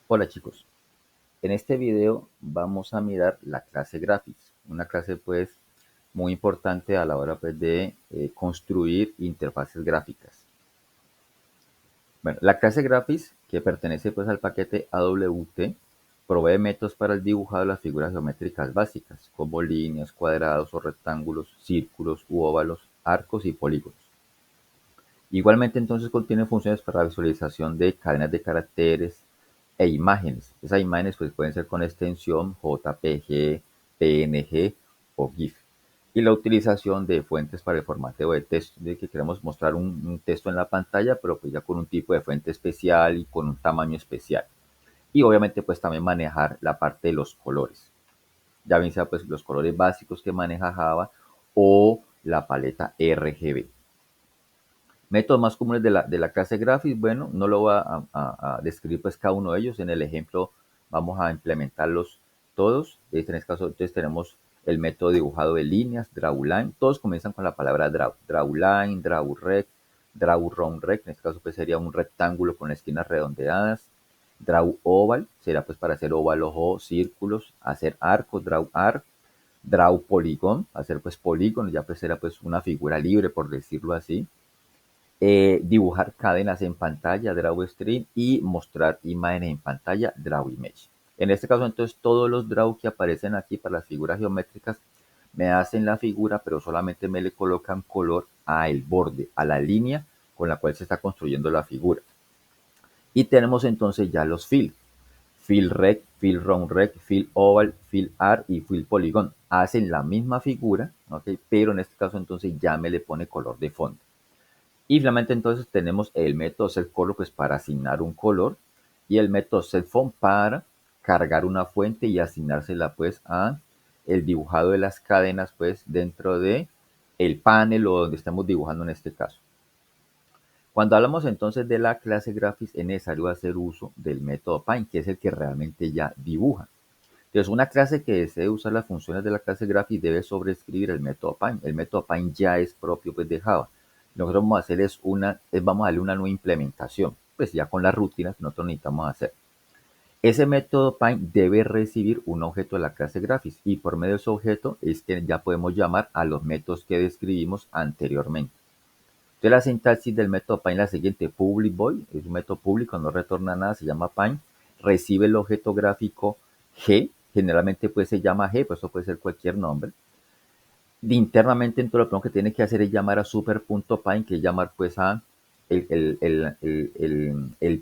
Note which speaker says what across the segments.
Speaker 1: Hola chicos, en este video vamos a mirar la clase Graphics, una clase pues muy importante a la hora pues de construir interfaces gráficas. Bueno, la clase Graphics, que pertenece pues al paquete AWT, provee métodos para el dibujado de las figuras geométricas básicas, como líneas, cuadrados o rectángulos, círculos u óvalos, arcos y polígonos. Igualmente entonces contiene funciones para la visualización de cadenas de caracteres e imágenes. Esas imágenes pues pueden ser con extensión JPG, PNG o GIF. Y la utilización de fuentes para el formateo de texto, de que queremos mostrar un texto en la pantalla, pero pues ya con un tipo de fuente especial y con un tamaño especial. Y obviamente pues también manejar la parte de los colores. Ya bien sea pues los colores básicos que maneja Java o la paleta RGB. Métodos más comunes de la clase Graphics, bueno, no lo voy a describir pues cada uno de ellos. En el ejemplo vamos a implementarlos todos. En este caso, entonces tenemos el método dibujado de líneas, drawLine. Todos comienzan con la palabra draw. DrawLine, drawRect, drawRoundRect. En este caso pues sería un rectángulo con esquinas redondeadas. DrawOval será pues para hacer óvalos o círculos. Hacer arcos, drawArc. DrawPolygon, hacer pues polígonos, ya pues será pues una figura libre por decirlo así. Dibujar cadenas en pantalla, draw stream, y mostrar imágenes en pantalla, draw image. En este caso, entonces, todos los draw que aparecen aquí para las figuras geométricas me hacen la figura, pero solamente me le colocan color a el borde, a la línea con la cual se está construyendo la figura. Y tenemos entonces ya los fill. Fill rect, fill round rect, fill oval, fill art y fill polygon. Hacen la misma figura, ¿okay? Pero en este caso entonces ya me le pone color de fondo. Y finalmente entonces tenemos el método setColor pues para asignar un color y el método setFont para cargar una fuente y asignársela pues a el dibujado de las cadenas pues dentro de el panel o donde estamos dibujando en este caso. Cuando hablamos entonces de la clase Graphics es necesario hacer uso del método Paint, que es el que realmente ya dibuja. Entonces, una clase que desee usar las funciones de la clase Graphics debe sobreescribir el método Paint. El método Paint ya es propio pues, de Java. Lo que nosotros vamos a hacer vamos a darle una nueva implementación, pues ya con las rutinas que nosotros necesitamos hacer. Ese método Paint debe recibir un objeto de la clase Graphics y por medio de ese objeto es que ya podemos llamar a los métodos que describimos anteriormente. Entonces, la sintaxis del método Paint es la siguiente: public void, es un método público, no retorna nada, se llama Paint, recibe el objeto gráfico G, generalmente pues se llama G, pues eso puede ser cualquier nombre. Internamente, entonces lo primero que tiene que hacer es llamar a super.paint, que es llamar pues a el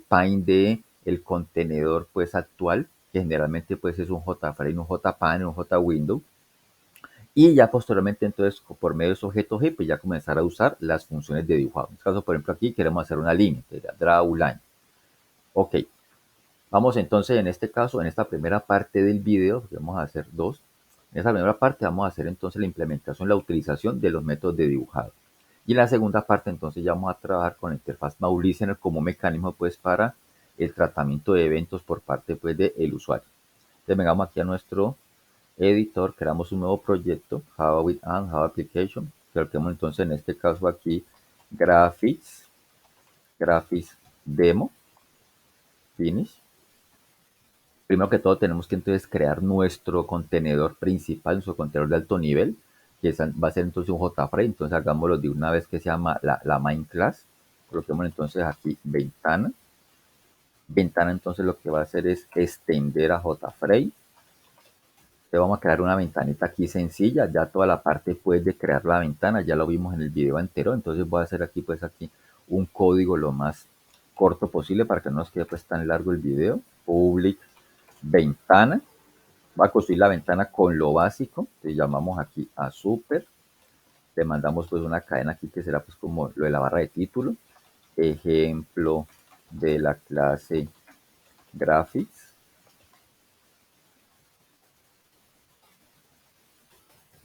Speaker 1: paint de el contenedor pues actual, que generalmente pues es un JFrame, un JPanel, un JWindow. Y ya posteriormente, entonces, por medio de esos objetos G, pues ya comenzar a usar las funciones de dibujado. En este caso, por ejemplo, aquí queremos hacer una línea, que sería draw line. Ok, vamos entonces en este caso, en esta primera parte del video, que vamos a hacer dos. En esta primera parte vamos a hacer entonces la implementación, la utilización de los métodos de dibujado. Y en la segunda parte entonces ya vamos a trabajar con la interfaz Now Listener como mecanismo pues para el tratamiento de eventos por parte pues del usuario. Entonces vengamos aquí a nuestro editor, creamos un nuevo proyecto, Java with and Java Application. Coloquemos entonces en este caso aquí Graphics Demo, Finish. Primero que todo tenemos que entonces crear nuestro contenedor principal, nuestro contenedor de alto nivel, que va a ser entonces un JFrame. Entonces hagámoslo de una vez, que se llama la main class. Coloquemos entonces aquí ventana. Ventana entonces lo que va a hacer es extender a JFrame. Te vamos a crear una ventanita aquí sencilla, ya toda la parte pues de crear la ventana ya lo vimos en el video anterior. Entonces voy a hacer aquí pues aquí un código lo más corto posible para que no nos quede pues tan largo el video. Public ventana, va a construir la ventana con lo básico, le llamamos aquí a super, le mandamos pues una cadena aquí que será pues como lo de la barra de título, ejemplo de la clase graphics.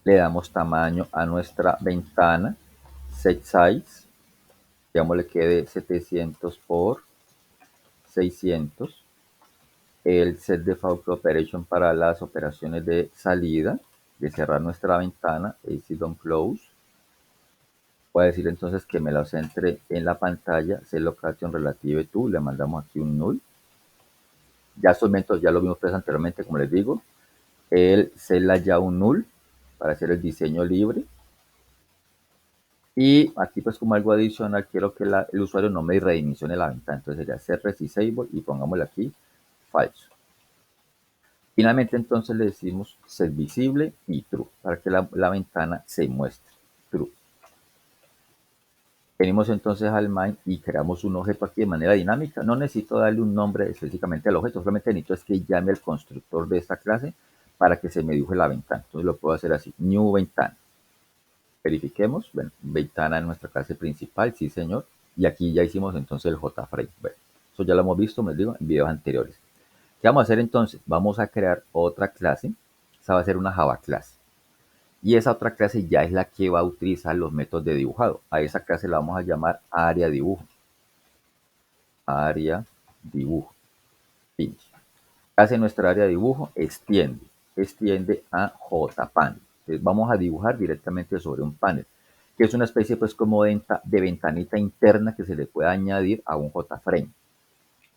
Speaker 1: Le damos tamaño a nuestra ventana, set size, digamos le quede 700 por 600. El set default operation para las operaciones de salida, de cerrar nuestra ventana, exit on close. Voy a decir entonces que me lo centre en la pantalla, set location relative to, le mandamos aquí un null. Ya estos métodos ya lo vimos pues anteriormente, como les digo. El set layout null para hacer el diseño libre. Y aquí pues como algo adicional quiero que el usuario no me redimensione la ventana. Entonces sería set disable y pongámosle aquí falso. Finalmente entonces le decimos set visible y true para que la ventana se muestre true. Venimos entonces al main y creamos un objeto aquí de manera dinámica. No necesito darle un nombre específicamente al objeto, solamente necesito es que llame al constructor de esta clase para que se me dibuje la ventana. Entonces lo puedo hacer así, new ventana. Verifiquemos, bueno, ventana en nuestra clase principal, sí señor. Y aquí ya hicimos entonces el JFrame. Bueno, eso ya lo hemos visto, me digo, en videos anteriores. ¿Qué vamos a hacer entonces? Vamos a crear otra clase. Esa va a ser una Java clase. Y esa otra clase ya es la que va a utilizar los métodos de dibujado. A esa clase la vamos a llamar área dibujo. Área dibujo. Finish. Hace nuestra área de dibujo, extiende a JPanel. Entonces vamos a dibujar directamente sobre un panel, que es una especie pues como de ventanita interna que se le puede añadir a un JFrame.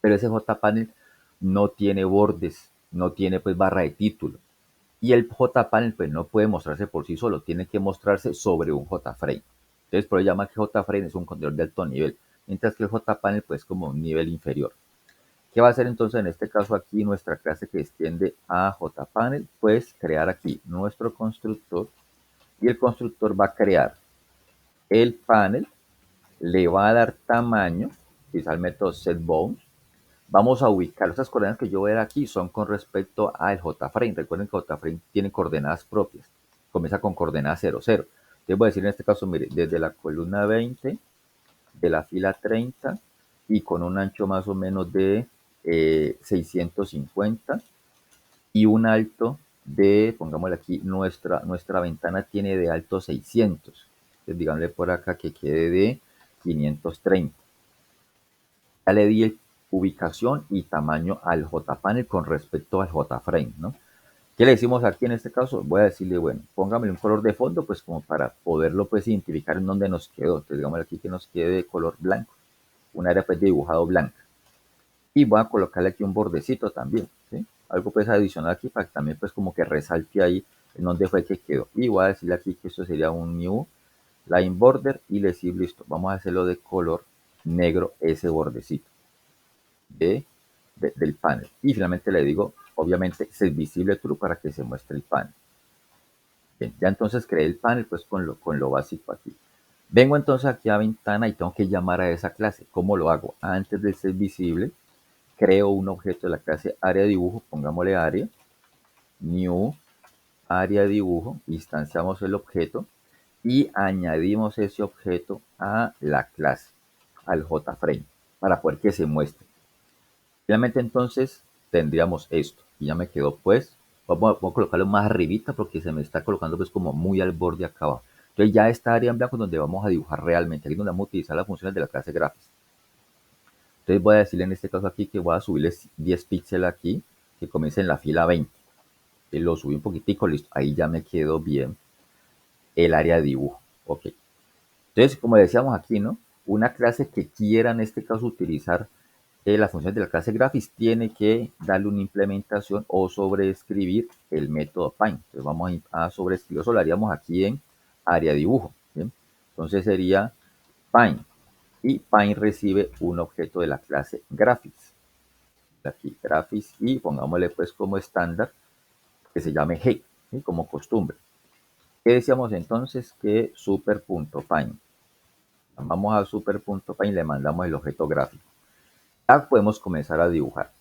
Speaker 1: Pero ese JPanel no tiene bordes, no tiene pues barra de título. Y el JPanel pues no puede mostrarse por sí solo, tiene que mostrarse sobre un JFrame. Entonces por eso llama que JFrame es un contenedor de alto nivel, mientras que el JPanel pues como un nivel inferior. ¿Qué va a hacer entonces en este caso aquí nuestra clase que extiende a JPanel? Pues crear aquí nuestro constructor y el constructor va a crear el panel, le va a dar tamaño, quizá el método setBounds. Vamos a ubicar estas coordenadas que yo voy a dar aquí son con respecto al JFrame. Recuerden que JFrame tiene coordenadas propias. Comienza con coordenada 0, 0. Entonces voy a decir en este caso, mire, desde la columna 20, de la fila 30 y con un ancho más o menos de 650 y un alto de, pongámosle aquí, nuestra ventana tiene de alto 600. Entonces digámosle por acá que quede de 530. Ya le di ubicación y tamaño al JPanel con respecto al JFrame, ¿no? ¿Qué le decimos aquí en este caso? Voy a decirle, bueno, póngame un color de fondo, pues como para poderlo pues identificar en dónde nos quedó. Entonces digamos aquí que nos quede de color blanco, un área pues de dibujado blanca. Y voy a colocarle aquí un bordecito también, ¿sí? Algo pues adicional aquí para que también pues como que resalte ahí en dónde fue que quedó. Y voy a decirle aquí que esto sería un new line border y le decir listo, vamos a hacerlo de color negro ese bordecito del panel. Y finalmente le digo, obviamente, es visible true para que se muestre el panel. Bien, ya entonces creé el panel pues con lo básico aquí. Vengo entonces aquí a ventana y tengo que llamar a esa clase. ¿Cómo lo hago? Antes de ser visible, creo un objeto de la clase área dibujo, pongámosle área, new área dibujo, instanciamos el objeto y añadimos ese objeto a la clase, al JFrame, para poder que se muestre. Finalmente entonces tendríamos esto y ya me quedó pues, vamos a colocarlo más arribita porque se me está colocando pues como muy al borde acá abajo. Entonces ya esta área en blanco es donde vamos a dibujar realmente, aquí es donde vamos a utilizar las funciones de la clase Graphics. Entonces voy a decirle en este caso aquí que voy a subirles 10 píxeles aquí, que comience en la fila 20. Lo subí un poquitico, listo, ahí ya me quedó bien el área de dibujo. Ok. Entonces, como decíamos aquí, ¿no? Una clase que quiera en este caso utilizar las funciones de la clase Graphics tiene que darle una implementación o sobreescribir el método Pine. Entonces vamos a sobreescribir, eso lo haríamos aquí en área dibujo. ¿Bien? Entonces sería Pine y Pine recibe un objeto de la clase Graphics. Aquí Graphics y pongámosle pues como estándar que se llame G, ¿sí? Como costumbre. ¿Qué decíamos entonces? Que super.pine. Vamos a super.pine y le mandamos el objeto gráfico. Ya podemos comenzar a dibujar.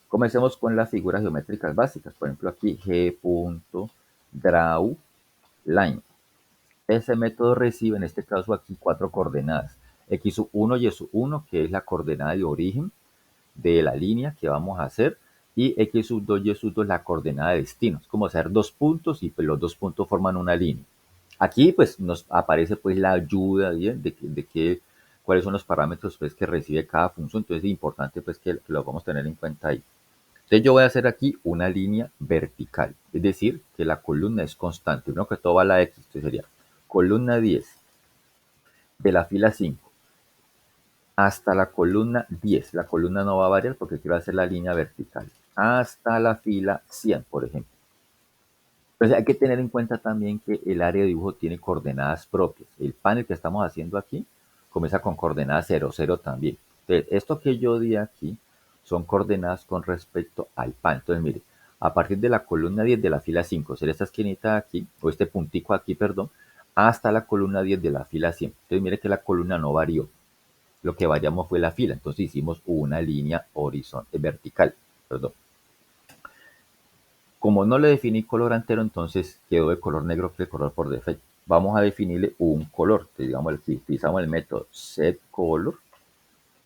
Speaker 1: Comencemos con las figuras geométricas básicas. Por ejemplo, aquí g.drawLine. Ese método recibe, en este caso aquí, 4 coordenadas. X1 y S1, que es la coordenada de origen de la línea que vamos a hacer. Y X2 y S2 es la coordenada de destino. Es como hacer 2 puntos y pues los 2 puntos forman una línea. Aquí pues nos aparece pues la ayuda de cuáles son los parámetros pues que recibe cada función. Entonces es importante pues que lo vamos a tener en cuenta ahí. Entonces yo voy a hacer aquí una línea vertical, es decir, que la columna es constante. Primero que todo va a la X, entonces sería columna 10 de la fila 5 hasta la columna 10. La columna no va a variar porque quiero hacer la línea vertical. hasta la fila 100, por ejemplo. Entonces hay que tener en cuenta también que el área de dibujo tiene coordenadas propias. El panel que estamos haciendo aquí comienza con coordenadas 0, 0 también. Entonces, esto que yo di aquí son coordenadas con respecto al panel. Entonces, mire, a partir de la columna 10 de la fila 5, sería esta esquinita aquí, o este puntico aquí, perdón, hasta la columna 10 de la fila 100. Entonces, mire que la columna no varió. Lo que variamos fue la fila. Entonces, hicimos una línea horizontal, vertical, perdón. Como no le definí color entero, entonces quedó de color negro que el color por defecto. Vamos a definirle un color. Entonces, digamos aquí, utilizamos el método setColor.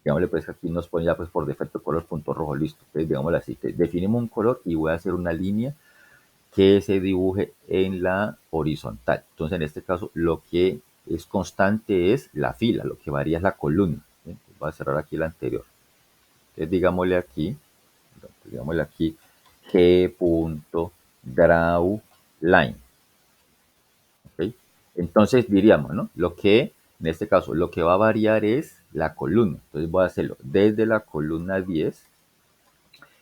Speaker 1: Digámosle pues que aquí nos pone ya pues por defecto color punto rojo, listo. Entonces, digámosle así, que definimos un color y voy a hacer una línea que se dibuje en la horizontal. Entonces, en este caso, lo que es constante es la fila, lo que varía es la columna. ¿Bien? Voy a cerrar aquí la anterior. Entonces, digámosle aquí G.drawLine. ¿Okay? Entonces diríamos, ¿no? En este caso, lo que va a variar es la columna. Entonces voy a hacerlo desde la columna 10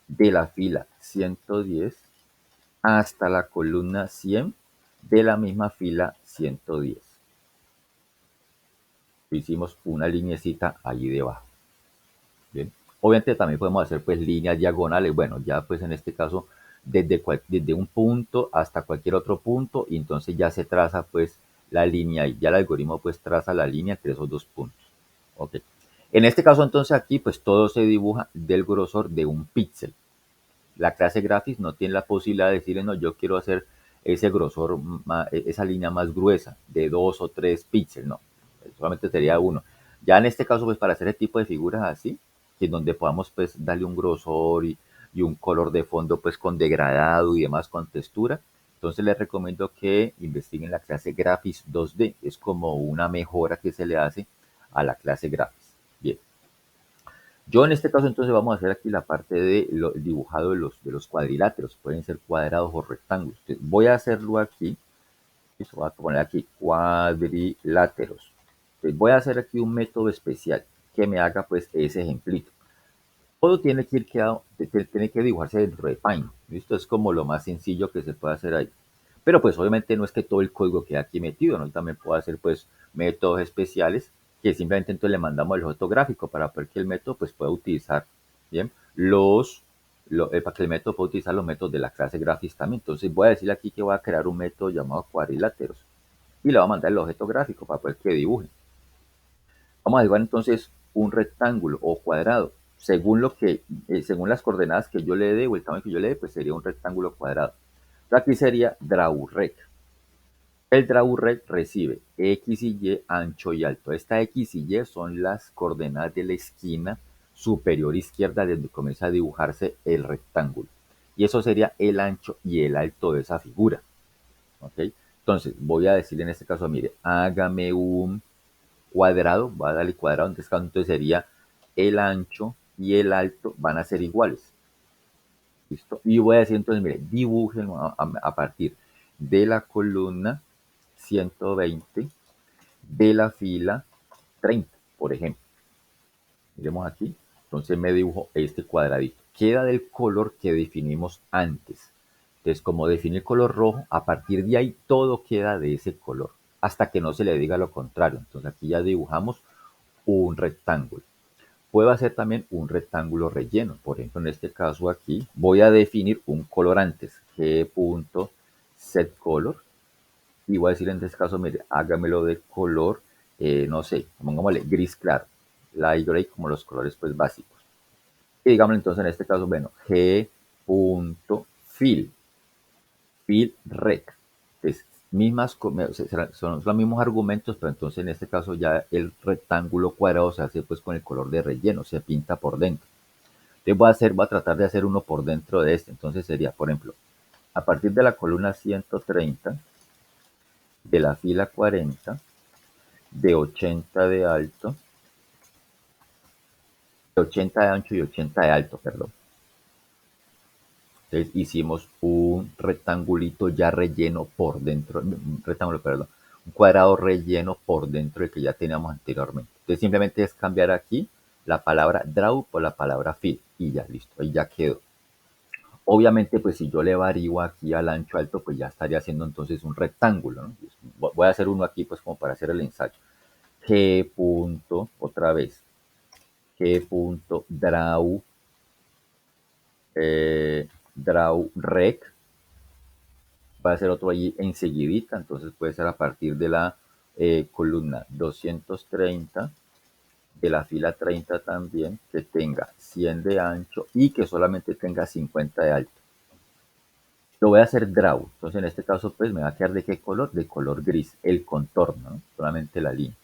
Speaker 1: de la fila 110 hasta la columna 100 de la misma fila 110. Hicimos una lineecita allí debajo. Bien. Obviamente también podemos hacer pues líneas diagonales. Bueno, ya pues en este caso desde un punto hasta cualquier otro punto y entonces ya se traza pues la línea y ya el algoritmo pues traza la línea entre esos dos puntos. Ok. En este caso entonces aquí pues todo se dibuja del grosor de un píxel. La clase Graphics no tiene la posibilidad de decirle no, yo quiero hacer ese grosor, esa línea más gruesa de 2 o 3 píxeles, no, solamente sería uno. Ya en este caso, pues para hacer el tipo de figuras así, que donde podamos pues darle un grosor y un color de fondo pues con degradado y demás con textura, entonces les recomiendo que investiguen la clase Graphics 2D, es como una mejora que se le hace a la clase Graphics. Bien. Yo en este caso entonces vamos a hacer aquí la parte de dibujado de los cuadriláteros. Pueden ser cuadrados o rectángulos. Entonces, voy a hacerlo aquí. Voy a poner aquí cuadriláteros. Entonces, voy a hacer aquí un método especial que me haga pues ese ejemplito. Todo tiene que dibujarse dentro de Paint. Esto es como lo más sencillo que se puede hacer ahí. Pero pues obviamente no es que todo el código quede aquí metido, ¿no? También puedo hacer pues métodos especiales que simplemente entonces le mandamos el objeto gráfico para poder que el método pues pueda utilizar, ¿bien? Para que el método pueda utilizar los métodos de la clase Graphics también. Entonces voy a decirle aquí que voy a crear un método llamado cuadriláteros y le voy a mandar el objeto gráfico para poder que dibuje. Vamos a dibujar entonces un rectángulo o cuadrado. Según las coordenadas que yo le dé o el tamaño que yo le dé, pues sería un rectángulo cuadrado. Entonces aquí sería drawRect. El drawRect recibe X y Y ancho y alto. Esta X y Y son las coordenadas de la esquina superior izquierda desde donde comienza a dibujarse el rectángulo. Y eso sería el ancho y el alto de esa figura. ¿Ok? Entonces voy a decirle en este caso, mire, hágame un cuadrado, voy a darle cuadrado, entonces sería el ancho y el alto van a ser iguales. ¿Listo? Y voy a decir entonces, mire, dibujen a partir de la columna 120 de la fila 30, por ejemplo. Miremos aquí, entonces me dibujo este cuadradito. Queda del color que definimos antes. Entonces, como definí el color rojo, a partir de ahí todo queda de ese color, hasta que no se le diga lo contrario. Entonces aquí ya dibujamos un rectángulo. Puedo hacer también un rectángulo relleno. Por ejemplo, en este caso aquí voy a definir un color antes, G.setColor, y voy a decir en este caso, mire, hágamelo de color, no sé, pongámosle gris claro, light gray como los colores pues básicos. Y digamos entonces en este caso, bueno, G.fill rec. Entonces, son los mismos argumentos, pero entonces en este caso ya el rectángulo cuadrado se hace pues con el color de relleno, se pinta por dentro. Entonces voy a tratar de hacer uno por dentro de este. Entonces sería, por ejemplo, a partir de la columna 130, de la fila 40, de 80 de alto, de 80 de ancho y 80 de alto, perdón. Entonces hicimos un rectangulito ya relleno por dentro, un rectángulo, perdón, un cuadrado relleno por dentro del que ya teníamos anteriormente. Entonces simplemente es cambiar aquí la palabra draw por la palabra fill y ya listo, ahí ya quedó. Obviamente, pues si yo le varío aquí al ancho alto, pues ya estaría haciendo entonces un rectángulo, ¿no? Voy a hacer uno aquí, pues como para hacer el ensayo. G punto, otra vez, G punto draw, draw rec, va a ser otro allí enseguidita, entonces puede ser a partir de la columna 230, de la fila 30 también, que tenga 100 de ancho y que solamente tenga 50 de alto. Lo voy a hacer draw, entonces en este caso pues me va a quedar de qué color, de color gris, el contorno, ¿no? Solamente la línea.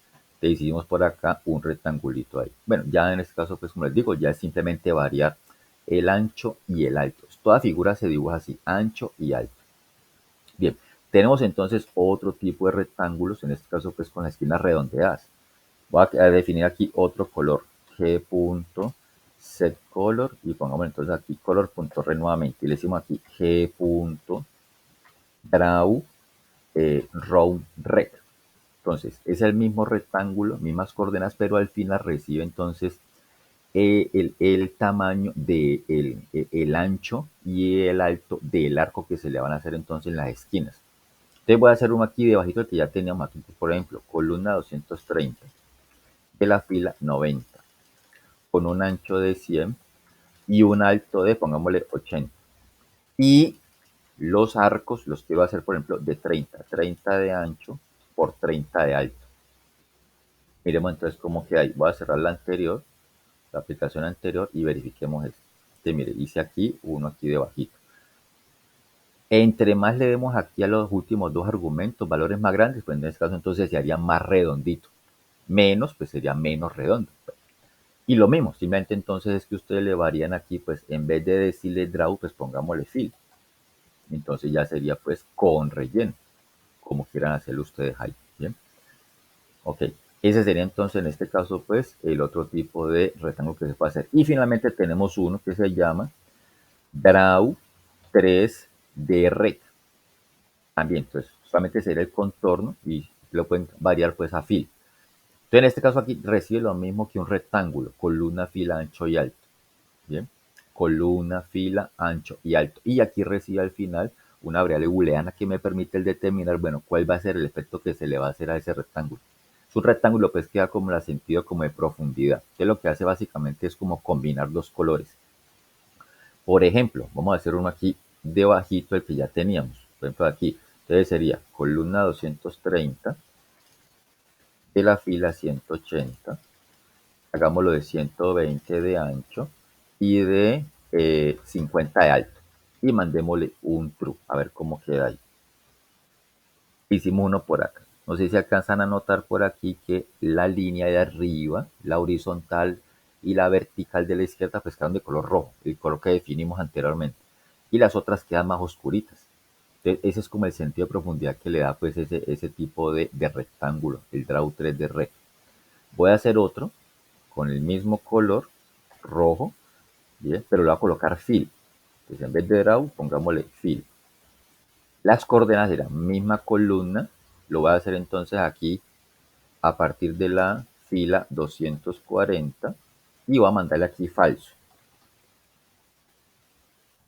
Speaker 1: Le hicimos por acá un rectangulito ahí. Bueno, ya en este caso pues como les digo, ya es simplemente variar el ancho y el alto. Toda figura se dibuja así, ancho y alto. Bien, tenemos entonces otro tipo de rectángulos, en este caso pues con las esquinas redondeadas. Voy a definir aquí otro color, g.setColor, y pongamos entonces aquí color.re nuevamente, y le decimos aquí g.draw round rect. Entonces es el mismo rectángulo, mismas coordenadas, pero al final recibe entonces el tamaño del el ancho y el alto del arco que se le van a hacer entonces en las esquinas. Entonces voy a hacer uno aquí debajito que ya teníamos aquí, por ejemplo, columna 230 de la fila 90, con un ancho de 100 y un alto de, pongámosle, 80. Y los arcos los quiero hacer, por ejemplo, de 30 de ancho por 30 de alto. Miremos entonces cómo queda ahí. Voy a cerrar la anterior, la aplicación anterior, y verifiquemos esto. Entonces, mire, hice aquí uno aquí debajito. Entre más le demos aquí a los últimos dos argumentos, valores más grandes, pues en este caso entonces se haría más redondito. Menos, pues sería menos redondo. Y lo mismo, simplemente entonces es que ustedes le varían aquí, pues en vez de decirle draw, pues pongámosle fill. Entonces ya sería pues con relleno, como quieran hacerlo ustedes ahí. Bien, ok. Ese sería entonces en este caso pues el otro tipo de rectángulo que se puede hacer. Y finalmente tenemos uno que se llama draw 3D rect. También, pues solamente sería el contorno y lo pueden variar pues a fill. Entonces en este caso aquí recibe lo mismo que un rectángulo, columna, fila, ancho y alto. Bien, columna, fila, ancho y alto. Y aquí recibe al final una variable booleana que me permite el determinar, bueno, cuál va a ser el efecto que se le va a hacer a ese rectángulo. Es un rectángulo pues queda como el sentido como de profundidad, que lo que hace básicamente es como combinar dos colores. Por ejemplo, vamos a hacer uno aquí debajito el que ya teníamos. Por ejemplo aquí, entonces sería columna 230 de la fila 180, hagámoslo de 120 de ancho y de 50 de alto. Y mandémosle un true, a ver cómo queda ahí. Hicimos uno por acá. No sé si alcanzan a notar por aquí que la línea de arriba, la horizontal y la vertical de la izquierda, pues quedan de color rojo, el color que definimos anteriormente. Y las otras quedan más oscuritas. Entonces, ese es como el sentido de profundidad que le da pues ese tipo de rectángulo, el Draw 3 de Rec. Voy a hacer otro con el mismo color rojo, ¿bien? Pero le voy a colocar fill. Entonces en vez de draw, pongámosle fill. Las coordenadas de la misma columna, lo voy a hacer entonces aquí a partir de la fila 240 y voy a mandarle aquí falso.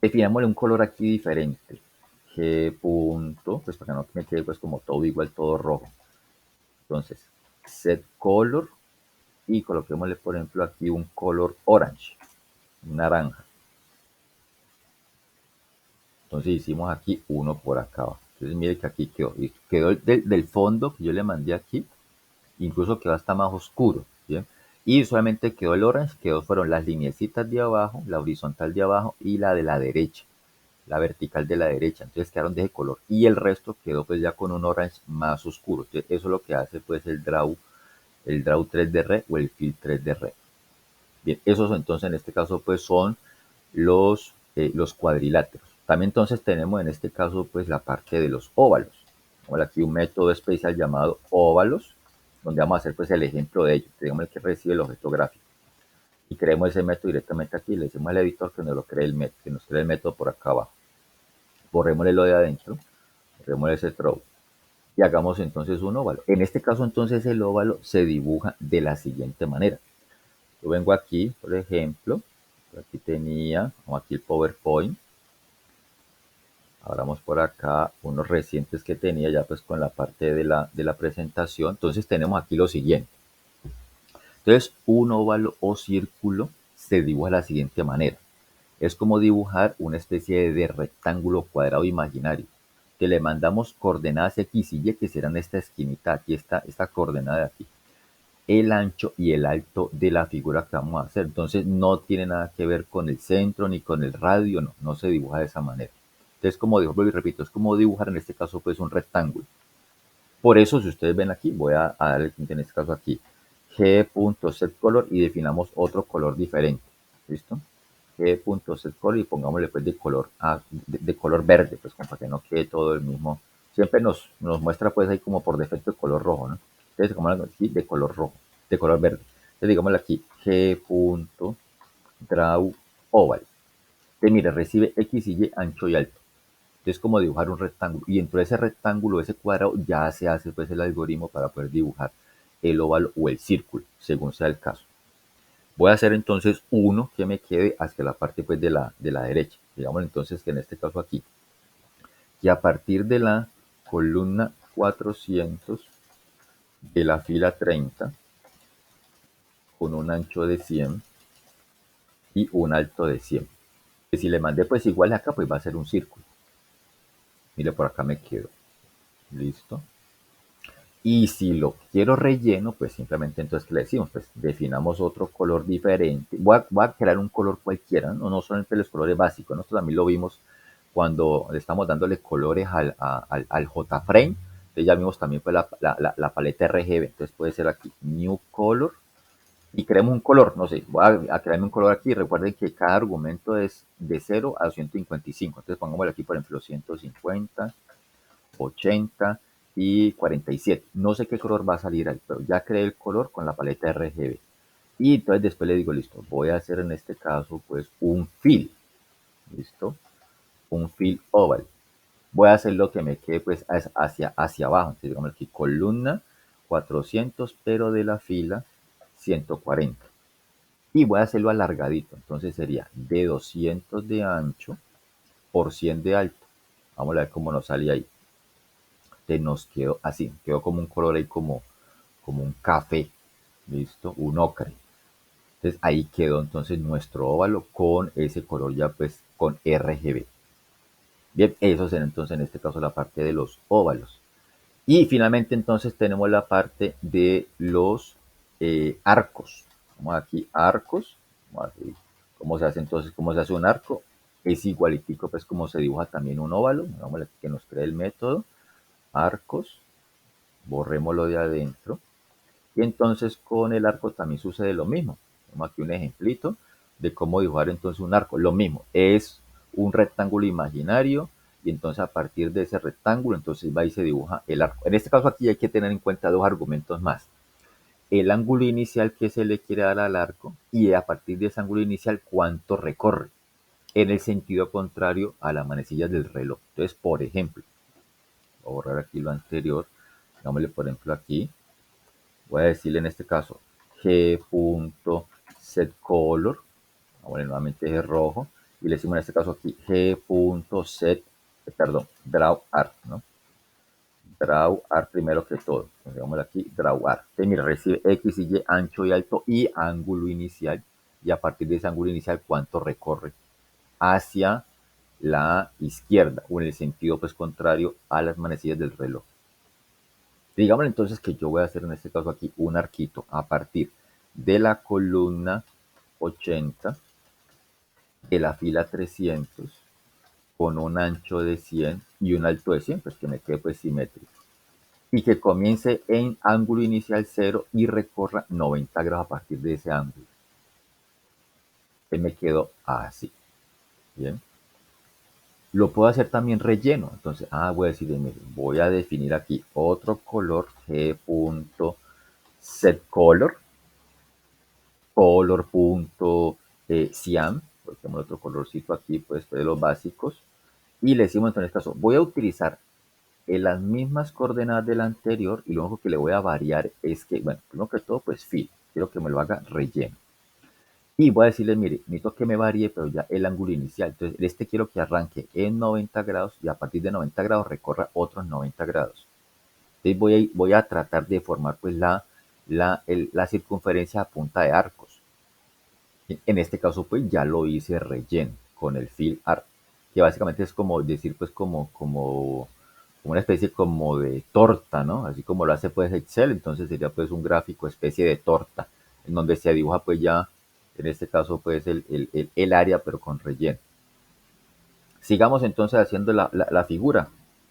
Speaker 1: Definámosle un color aquí diferente. G punto, pues para que no me quede pues como todo igual, todo rojo. Entonces, set color y coloquémosle por ejemplo aquí un color orange, naranja. Entonces hicimos aquí uno por acá abajo. Entonces mire que aquí quedó. Quedó del fondo que yo le mandé aquí. Incluso quedó hasta más oscuro. ¿Bien? Y solamente quedó el orange. Fueron las lineecitas de abajo, la horizontal de abajo y la de la derecha. La vertical de la derecha. Entonces quedaron de ese color. Y el resto quedó pues ya con un orange más oscuro. Entonces eso es lo que hace pues el draw 3D Red o el fill 3D Red. Bien, esos entonces en este caso pues son los cuadriláteros. También entonces tenemos en este caso pues la parte de los óvalos. Vamos aquí un método especial llamado óvalos, donde vamos a hacer pues el ejemplo de ello. Tenemos el que recibe el objeto gráfico. Y creemos ese método directamente aquí. Le decimos al editor que nos lo cree el método, que nos cree el método por acá abajo. Borrémosle lo de adentro, borrémosle ese throw y hagamos entonces un óvalo. En este caso entonces el óvalo se dibuja de la siguiente manera. Yo vengo aquí, por ejemplo, aquí tenía, como aquí el PowerPoint, Abramos por acá unos recientes que tenía ya pues con la parte de la presentación. Entonces tenemos aquí lo siguiente. Entonces un óvalo o círculo se dibuja de la siguiente manera. Es como dibujar una especie de rectángulo cuadrado imaginario, que le mandamos coordenadas X y Y, que serán esta esquinita, aquí está, esta coordenada de aquí, el ancho y el alto de la figura que vamos a hacer. Entonces no tiene nada que ver con el centro ni con el radio, no, no se dibuja de esa manera. Entonces, como digo, y repito, es como dibujar en este caso pues un rectángulo. Por eso, si ustedes ven aquí, voy a darle en este caso aquí g.setColor y definamos otro color diferente. ¿Listo? G.setColor y pongámosle pues de color, de color verde, pues para que no quede todo el mismo. Siempre nos muestra pues ahí como por defecto el color rojo, ¿no? Entonces, como aquí de color rojo, de color verde. Entonces, digámosle aquí g.draw oval. Entonces, mire, recibe X y Y ancho y alto. Es como dibujar un rectángulo. Y dentro de ese rectángulo, ese cuadrado, ya se hace pues el algoritmo para poder dibujar el óvalo o el círculo, según sea el caso. Voy a hacer entonces uno que me quede hacia la parte pues de la derecha. Digamos entonces que en este caso aquí, que a partir de la columna 400 de la fila 30, con un ancho de 100 y un alto de 100. Y si le mandé pues igual acá, pues va a ser un círculo. Mire, por acá me quedo. Listo. Y si lo quiero relleno, pues simplemente entonces, ¿qué le decimos? Pues definamos otro color diferente. Voy a crear un color cualquiera, ¿no? No solamente los colores básicos. Nosotros también lo vimos cuando le estamos dándole colores al JFrame. Entonces ya vimos también pues, la paleta RGB. Entonces puede ser aquí New Color. Y creemos un color, no sé, voy a crearme un color aquí. Recuerden que cada argumento es de 0 a 255. Entonces pongámosle aquí, por ejemplo, 150. 80 y 47. No sé qué color va a salir ahí, pero ya creé el color con la paleta RGB. Y entonces después le digo, listo, voy a hacer en este caso pues un fill. ¿Listo? Un fill oval. Voy a hacer lo que me quede pues hacia abajo. Entonces digamos aquí columna 400, pero de la fila 140. Y voy a hacerlo alargadito. Entonces sería de 200 de ancho por 100 de alto. Vamos a ver cómo nos sale ahí. Nos quedó así, quedó como un color ahí como un café, listo, un ocre. Entonces ahí quedó entonces nuestro óvalo con ese color ya pues con RGB. Bien, eso será entonces en este caso la parte de los óvalos. Y finalmente entonces tenemos la parte de los arcos. Vamos aquí, arcos. Vamos a ver cómo se hace entonces, cómo se hace un arco. Es igualitico pues como se dibuja también un óvalo. Vamos a que nos cree el método. Arcos. Borrémoslo de adentro. Y entonces con el arco también sucede lo mismo. Tenemos aquí un ejemplito de cómo dibujar entonces un arco. Lo mismo, es un rectángulo imaginario y entonces a partir de ese rectángulo entonces va y se dibuja el arco. En este caso aquí hay que tener en cuenta dos argumentos más. El ángulo inicial que se le quiere dar al arco y a partir de ese ángulo inicial cuánto recorre en el sentido contrario a las manecillas del reloj. Entonces, por ejemplo, voy a borrar aquí lo anterior. Digámosle, por ejemplo, aquí voy a decirle en este caso g.setColor, vamos a poner nuevamente es rojo, y le decimos en este caso aquí g.set, perdón, drawArt, ¿no? DrawArt primero que todo. Entonces, digamos aquí drawArt. Entonces, mira, recibe X y Y, ancho y alto y ángulo inicial, y a partir de ese ángulo inicial, cuánto recorre hacia la izquierda o en el sentido pues contrario a las manecillas del reloj. Digamos entonces que yo voy a hacer en este caso aquí un arquito a partir de la columna 80 de la fila 300 con un ancho de 100 y un alto de 100, pues que me quede pues simétrico. Y que comience en ángulo inicial 0 y recorra 90 grados a partir de ese ángulo. Que me quedo así. Bien. Lo puedo hacer también relleno. Entonces, voy a decir, mire, voy a definir aquí otro color g.setColor color.cian, porque tenemos otro colorcito aquí, pues de los básicos, y le decimos entonces en este caso, voy a utilizar en las mismas coordenadas del anterior y lo único que le voy a variar es que, bueno, primero que todo, pues fill, quiero que me lo haga relleno. Y voy a decirle, mire, necesito que me varíe, pero ya el ángulo inicial. Entonces, este quiero que arranque en 90 grados y a partir de 90 grados recorra otros 90 grados. Entonces voy a tratar de formar pues la circunferencia a punta de arcos. En este caso pues ya lo hice relleno con el fill art, que básicamente es como decir pues como una especie como de torta, ¿no? Así como lo hace pues Excel, entonces sería pues un gráfico especie de torta, en donde se dibuja pues ya, en este caso pues el área pero con relleno. Sigamos entonces haciendo la figura.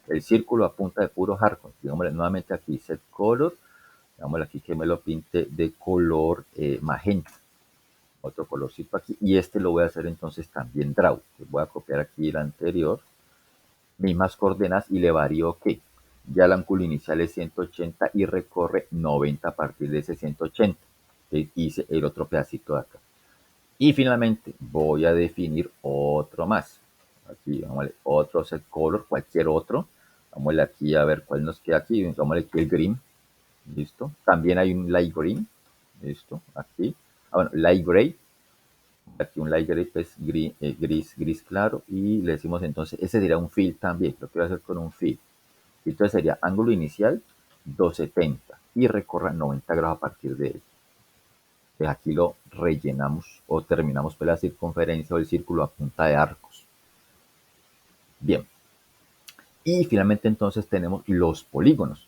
Speaker 1: El círculo a punta de puro hardcore. Digámosle nuevamente aquí set color. Digámosle aquí que me lo pinte de color magenta. Otro colorcito aquí. Y este lo voy a hacer entonces también draw. Voy a copiar aquí el anterior. Mismas coordenadas y le varío que ya el ángulo inicial es 180 y recorre 90 a partir de ese 180. Hice el otro pedacito de acá. Y finalmente voy a definir otro más. Aquí, vamos a ver, otro set color, cualquier otro. Vamos a aquí a ver cuál nos queda aquí. Vamos a aquí el green. Listo. También hay un light green. Listo. Aquí. Bueno, light gray. Aquí un light gray, pues gris claro. Y le decimos entonces, ese sería un fill también. Lo quiero hacer con un fill. Entonces sería ángulo inicial 270 y recorra 90 grados a partir de él. Pues aquí lo rellenamos o terminamos por la circunferencia o el círculo a punta de arcos. Bien. Y finalmente entonces tenemos los polígonos.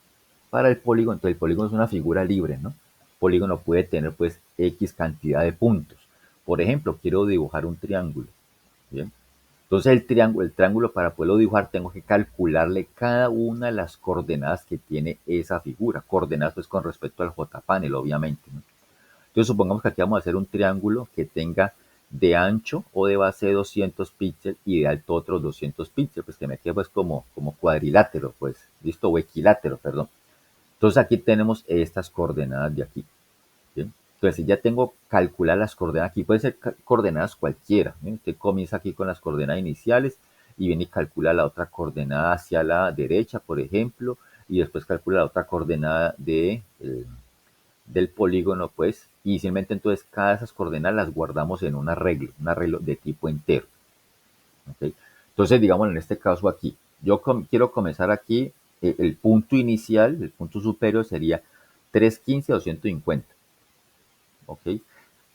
Speaker 1: Para el polígono, entonces el polígono es una figura libre, ¿no? El polígono puede tener pues X cantidad de puntos. Por ejemplo, quiero dibujar un triángulo. Bien. Entonces el triángulo para poderlo dibujar tengo que calcularle cada una de las coordenadas que tiene esa figura. Coordenadas pues con respecto al J-panel, obviamente, ¿no? Entonces supongamos que aquí vamos a hacer un triángulo que tenga de ancho o de base 200 píxeles y de alto otros 200 píxeles, pues que me quede pues como cuadrilátero, pues, listo, o equilátero, perdón. Entonces aquí tenemos estas coordenadas de aquí, ¿bien? Entonces si ya tengo calculadas las coordenadas, aquí pueden ser coordenadas cualquiera, ¿bien? Usted comienza aquí con las coordenadas iniciales y viene y calcula la otra coordenada hacia la derecha, por ejemplo, y después calcula la otra coordenada del polígono, pues, y simplemente entonces cada esas coordenadas las guardamos en un arreglo de tipo entero. ¿Okay? Entonces, digamos en este caso aquí, yo quiero comenzar aquí, el punto inicial, el punto superior sería 315 o 150. ¿Ok?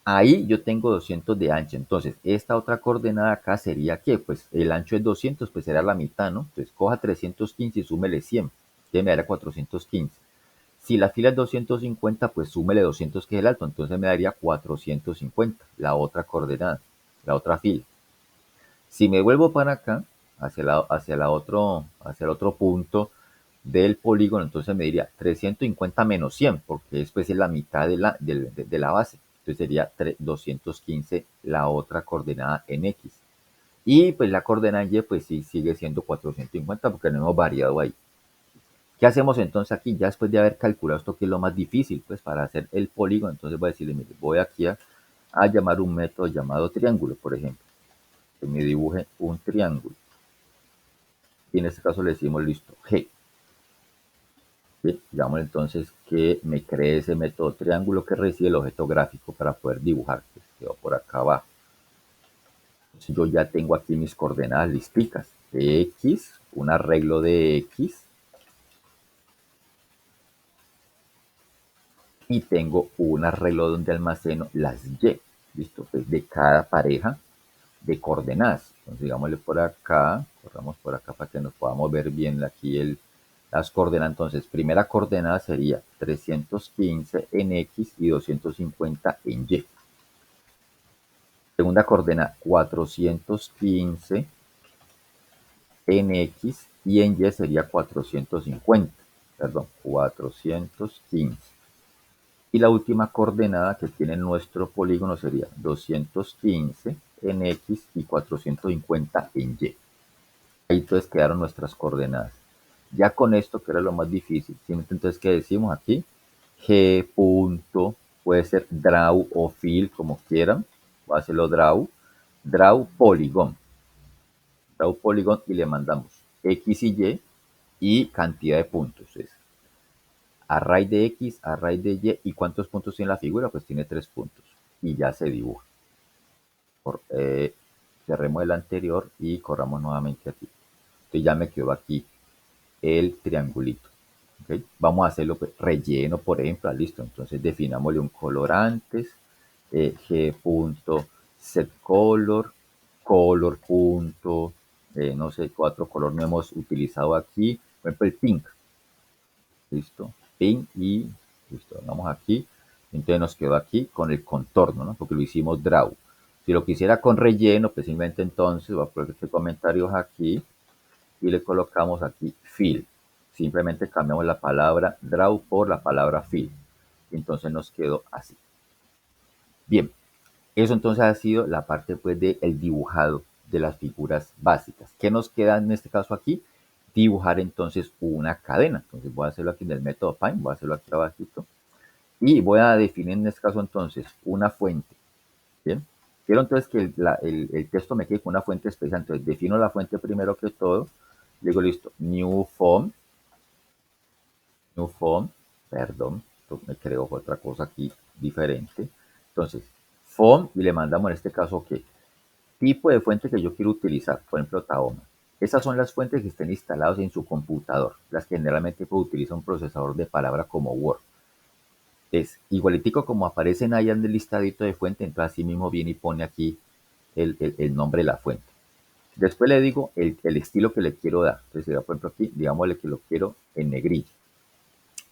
Speaker 1: Ahí yo tengo 200 de ancho, entonces esta otra coordenada acá sería que, pues el ancho es 200, pues será la mitad, ¿no? Entonces coja 315 y súmele 100, que me dará 415. Si la fila es 250, pues súmele 200 que es el alto, entonces me daría 450, la otra coordenada, la otra fila. Si me vuelvo para acá, hacia el otro punto del polígono, entonces me diría 350 menos 100, porque después es la mitad de la base. Entonces sería 215 la otra coordenada en X. Y pues la coordenada en Y, pues sí sigue siendo 450 porque no hemos variado ahí. ¿Qué hacemos entonces aquí? Ya después de haber calculado esto, que es lo más difícil, pues para hacer el polígono, entonces voy a decirle, mire, voy aquí a llamar un método llamado triángulo, por ejemplo, que me dibuje un triángulo. Y en este caso le decimos, listo, G. ¿Sí? Digamos entonces que me cree ese método triángulo que recibe el objeto gráfico para poder dibujar, que quedó por acá abajo. Entonces yo ya tengo aquí mis coordenadas listicas. X, un arreglo de X, y tengo un arreglo donde almaceno las Y, ¿listo? Pues de cada pareja de coordenadas. Entonces, digámosle por acá, corramos por acá para que nos podamos ver bien aquí las coordenadas. Entonces, primera coordenada sería 315 en X y 250 en Y. Segunda coordenada, 415 en X y en Y sería 450, perdón, 415. Y la última coordenada que tiene nuestro polígono sería 215 en X y 450 en Y. Ahí entonces quedaron nuestras coordenadas. Ya con esto, que era lo más difícil, simplemente entonces, ¿qué decimos aquí? G punto, puede ser draw o fill, como quieran. Voy a hacerlo draw polygon y le mandamos X y cantidad de puntos. Es array de X, array de Y, ¿y cuántos puntos tiene la figura? Pues tiene 3 puntos y ya se dibuja. cerremos el anterior y corramos nuevamente aquí. Entonces ya me quedó aquí el triangulito. ¿Okay? Vamos a hacerlo pues, relleno, por ejemplo. Listo. Entonces definámosle un color antes. G.setColor, color punto, no sé, qué otro color no hemos utilizado aquí. Por ejemplo, el pink. Listo. Pink y listo. Vamos aquí. Entonces nos quedó aquí con el contorno, ¿no? Porque lo hicimos draw. Si lo quisiera con relleno, pues simplemente entonces voy a poner este comentarios aquí y le colocamos aquí fill. Simplemente cambiamos la palabra draw por la palabra fill. Entonces nos quedó así. Bien, eso entonces ha sido la parte pues del dibujado de las figuras básicas. ¿Qué nos queda en este caso aquí? Dibujar entonces una cadena. Entonces voy a hacerlo aquí en el método Pine, voy a hacerlo aquí abajito. Y voy a definir en este caso entonces una fuente. Bien, quiero entonces que el texto me quede con una fuente especial. Entonces defino la fuente primero que todo. Digo listo, new font, perdón, me creo otra cosa aquí diferente. Entonces, font y le mandamos en este caso qué tipo de fuente que yo quiero utilizar, por ejemplo, Tahoma. Esas son las fuentes que estén instaladas en su computador, las que generalmente puede utilizar un procesador de palabra como Word. Es igualitico como aparecen ahí en el listadito de fuente, entonces así mismo viene y pone aquí el nombre de la fuente. Después le digo el estilo que le quiero dar. Entonces, por ejemplo, aquí, digámosle que lo quiero en negrilla.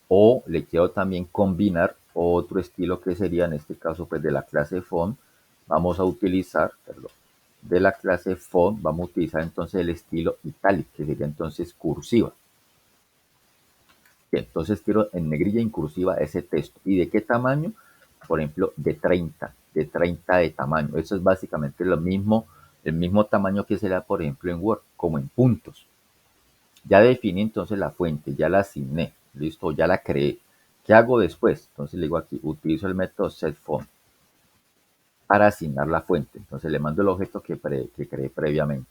Speaker 1: O le quiero también combinar otro estilo que sería, en este caso, pues de la clase font. Vamos a utilizar, perdón, de la clase font, vamos a utilizar entonces el estilo italic, que sería entonces cursiva. Bien, entonces quiero en negrilla en cursiva ese texto. ¿Y de qué tamaño? Por ejemplo, de 30 de tamaño. Eso es básicamente lo mismo, el mismo tamaño que será, por ejemplo, en Word, como en puntos. Ya definí entonces la fuente, ya la asigné, listo, ya la creé. ¿Qué hago después? Entonces le digo aquí, utilizo el método setFont para asignar la fuente. Entonces le mando el objeto que creé previamente.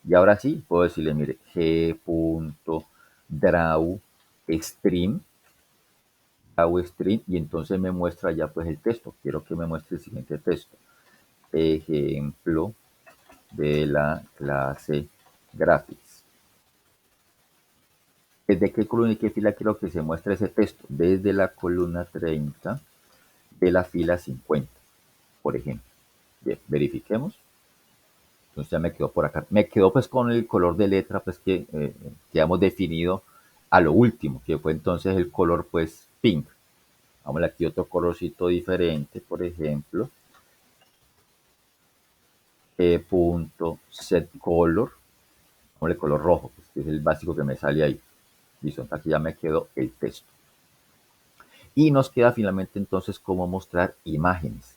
Speaker 1: Y ahora sí, puedo decirle, mire, g.drawString, y entonces me muestra ya pues el texto. Quiero que me muestre el siguiente texto. Ejemplo de la clase Graphics. ¿Desde qué columna y qué fila quiero que se muestre ese texto? Desde la columna 30 de la fila 50, por ejemplo. Bien, verifiquemos. Entonces ya me quedó por acá. Me quedó pues con el color de letra pues que hemos definido a lo último, que fue entonces el color pues pink. Vamos aquí otro colorcito diferente, por ejemplo. Set color. Vamos el color rojo, pues, que es el básico que me sale ahí. Listo, aquí ya me quedó el texto. Y nos queda finalmente entonces cómo mostrar imágenes.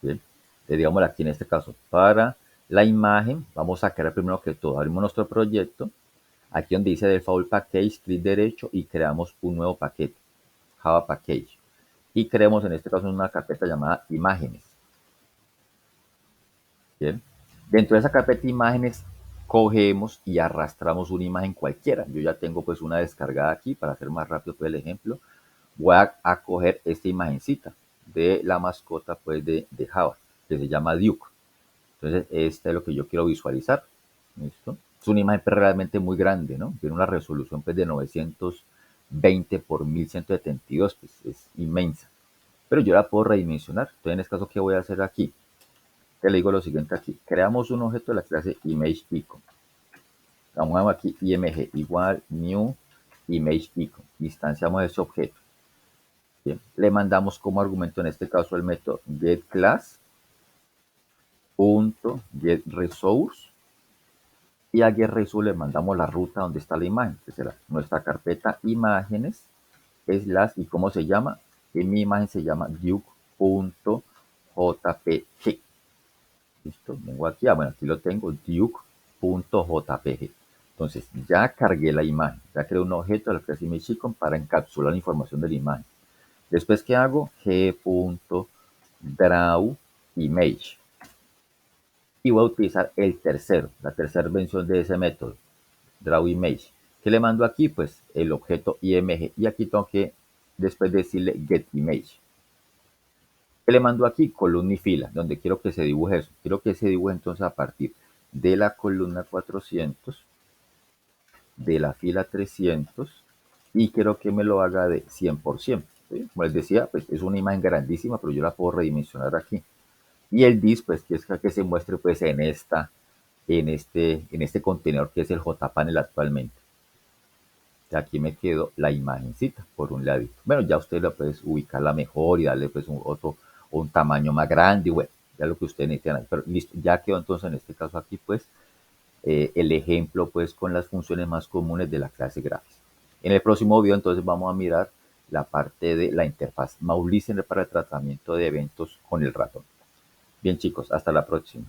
Speaker 1: ¿Bien? Digamos aquí en este caso, para la imagen, vamos a crear primero que todo, abrimos nuestro proyecto, aquí donde dice Default Package, clic derecho y creamos un nuevo paquete, Java Package. Y creamos en este caso una carpeta llamada imágenes. Bien. Dentro de esa carpeta de imágenes, cogemos y arrastramos una imagen cualquiera. Yo ya tengo pues una descargada aquí para hacer más rápido todo el ejemplo. Voy a coger esta imagencita de la mascota pues de Java, que se llama Duke. Entonces, esta es lo que yo quiero visualizar. ¿Listo? Es una imagen pues, realmente muy grande, ¿no? Tiene una resolución pues, de 920 por 1172, pues es inmensa. Pero yo la puedo redimensionar. Entonces, en este caso, ¿qué voy a hacer aquí? Te le digo lo siguiente aquí. Creamos un objeto de la clase ImageIcon. Vamos aquí img igual new ImageIcon. Instanciamos ese objeto. Bien. Le mandamos como argumento en este caso el método getClass.getResource y a getResource le mandamos la ruta donde está la imagen, que será nuestra carpeta imágenes, y ¿cómo se llama? En mi imagen se llama duke.jpg. ¿Listo? Vengo aquí, bueno, aquí lo tengo, duke.jpg. Entonces, ya cargué la imagen, ya creé un objeto de la clase ImageIcon para encapsular la información de la imagen. Después, ¿qué hago? G.drawImage. Y voy a utilizar el tercero, la tercera versión de ese método, drawImage. ¿Qué le mando aquí? Pues el objeto img. Y aquí tengo que después decirle getImage. ¿Qué le mando aquí? Columna y fila, donde quiero que se dibuje eso. Quiero que se dibuje entonces a partir de la columna 400, de la fila 300 y quiero que me lo haga de 100%. ¿Sí? Como les decía, pues es una imagen grandísima, pero yo la puedo redimensionar aquí. Y el disk, pues, que se muestre pues en este contenedor que es el JPanel actualmente. Aquí me quedo la imagencita por un ladito. Bueno, ya usted la puede ubicarla mejor y darle pues un otro o un tamaño más grande, bueno, ya lo que usted necesita. Pero listo, ya quedó entonces en este caso aquí pues el ejemplo pues con las funciones más comunes de la clase Graphics. En el próximo video entonces vamos a mirar la parte de la interfaz Mouse Listener para el tratamiento de eventos con el ratón. Bien chicos, hasta la próxima.